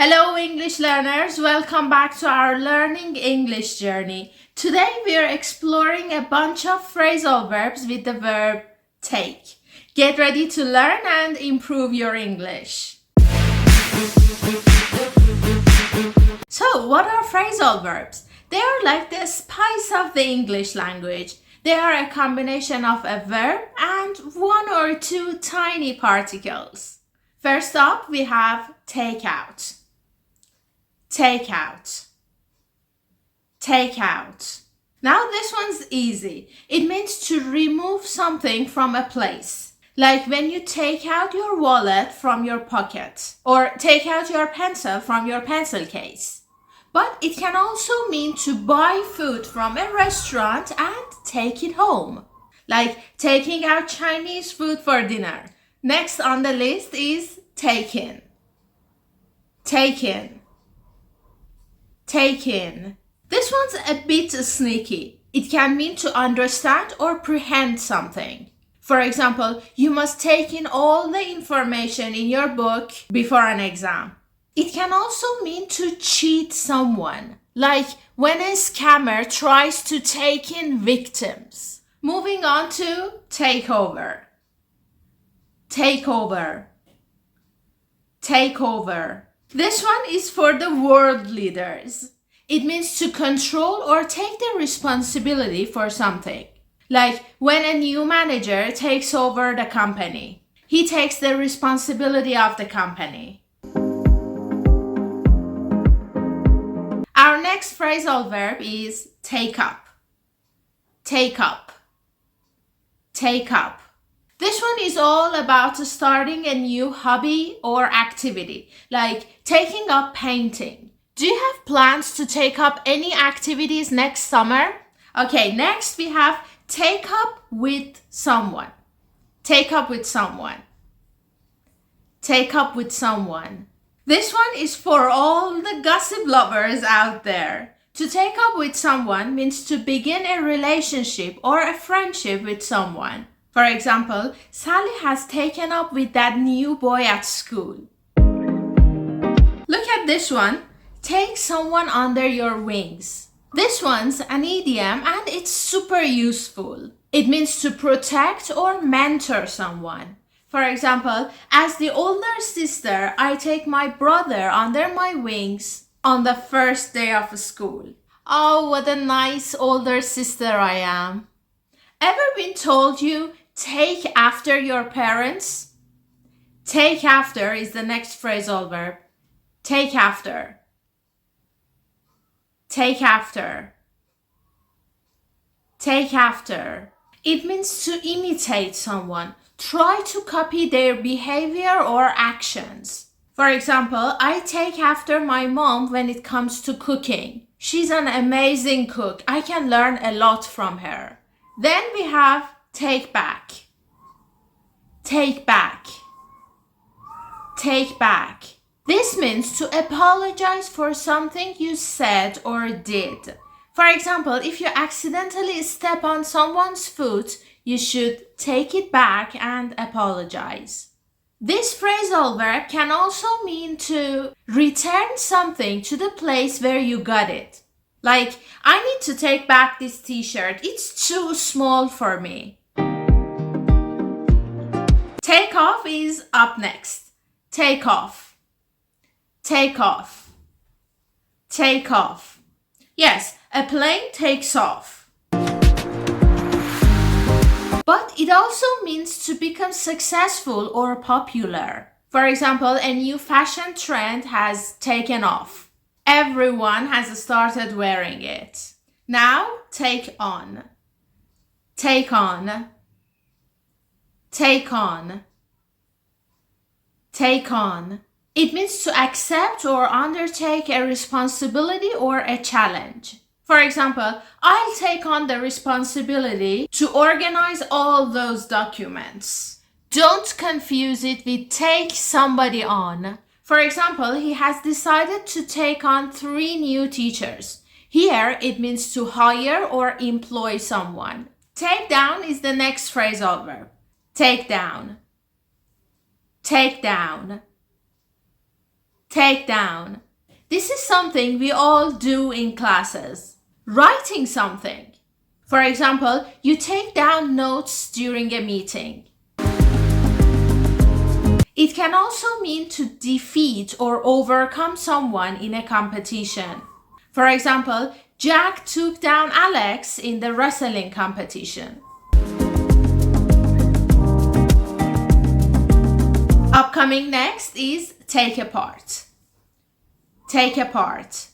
Hello English learners, welcome back to our learning English journey. Today we are exploring a bunch of phrasal verbs with the verb take. Get ready to learn and improve your English. So, what are phrasal verbs? They are like the spice of the English language. They are a combination of a verb and one or two tiny particles. First up, we have take out. Take out. Take out. Now this one's easy. It means to remove something from a place. Like when you take out your wallet from your pocket or take out your pencil from your pencil case. But it can also mean to buy food from a restaurant and take it home. Like taking out Chinese food for dinner. Next on the list is take in. Take in. Take in. This one's a bit sneaky. It can mean to understand or prehend something. For example, you must take in all the information in your book before an exam. It can also mean to cheat someone, like when a scammer tries to take in victims. Moving on to take over. Take over. Take over. This one is for the world leaders. It means to control or take the responsibility for something. Like when a new manager takes over the company. He takes the responsibility of the company. Our next phrasal verb is take up. Take up. Take up. This one is all about starting a new hobby or activity, like taking up painting. Do you have plans to take up any activities next summer? Okay, next we have take up with someone. Take up with someone. Take up with someone. This one is for all the gossip lovers out there. To take up with someone means to begin a relationship or a friendship with someone. For example, Sally has taken up with that new boy at school. Look at this one. Take someone under your wings. This one's an idiom and it's super useful. It means to protect or mentor someone. For example, as the older sister, I take my brother under my wings on the first day of school. Oh, what a nice older sister I am. Ever been told you take after your parents? Take after is the next phrasal verb. Take after. Take after. Take after. It means to imitate someone. Try to copy their behavior or actions. For example, I take after my mom when it comes to cooking. She's an amazing cook. I can learn a lot from her. Then we have take back. Take back. Take back. This means to apologize for something you said or did. For example, if you accidentally step on someone's foot, you should take it back and apologize. This phrasal verb can also mean to return something to the place where you got it. Like, I need to take back this t-shirt. It's too small for me. Take off is up next. Take off. Take off. Take off. Yes, a plane takes off. But it also means to become successful or popular. For example, a new fashion trend has taken off. Everyone has started wearing it. Now, take on. Take on. Take on. Take on. It means to accept or undertake a responsibility or a challenge. For example, I'll take on the responsibility to organize all those documents. Don't confuse it with take somebody on. For example, he has decided to take on 3 new teachers. Here, it means to hire or employ someone. Take down is the next phrasal verb. Take down. Take down. take down. This is something we all do in classes. Writing something. For example, you take down notes during a meeting. It can also mean to defeat or overcome someone in a competition. For example, Jack took down Alex in the wrestling competition. Upcoming next is take apart. Take apart.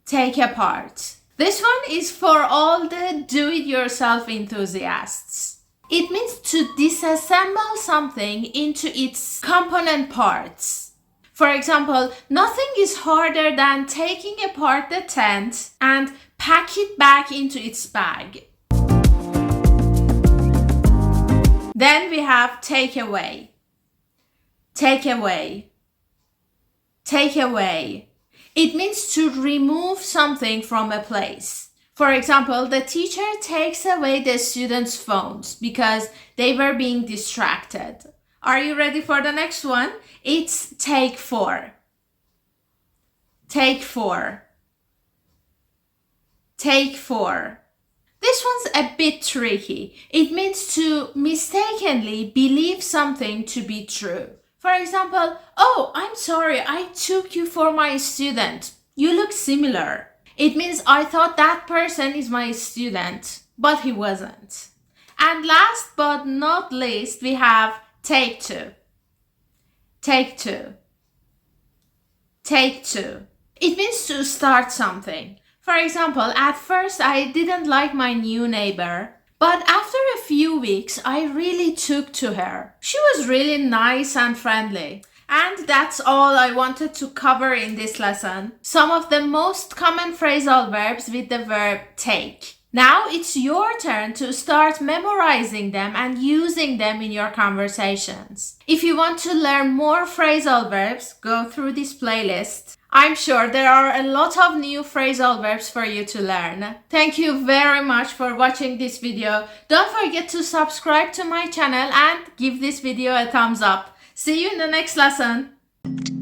Take apart. This one is for all the do-it-yourself enthusiasts. It means to disassemble something into its component parts. For example, nothing is harder than taking apart the tent and pack it back into its bag. Then we have take away. Take away. Take away. It means to remove something from a place. For example, the teacher takes away the students' phones because they were being distracted. Are you ready for the next one? It's take for. Take for. Take for. This one's a bit tricky. It means to mistakenly believe something to be true. For example, oh, I'm sorry, I took you for my student. You look similar. It means I thought that person is my student, but he wasn't. And last but not least, we have take to. Take to. Take to. It means to start something. For example, at first I didn't like my new neighbor, but after a few weeks, I really took to her. She was really nice and friendly. And that's all I wanted to cover in this lesson. Some of the most common phrasal verbs with the verb take. Now it's your turn to start memorizing them and using them in your conversations. If you want to learn more phrasal verbs, go through this playlist. I'm sure there are a lot of new phrasal verbs for you to learn. Thank you very much for watching this video. Don't forget to subscribe to my channel and give this video a thumbs up. See you in the next lesson.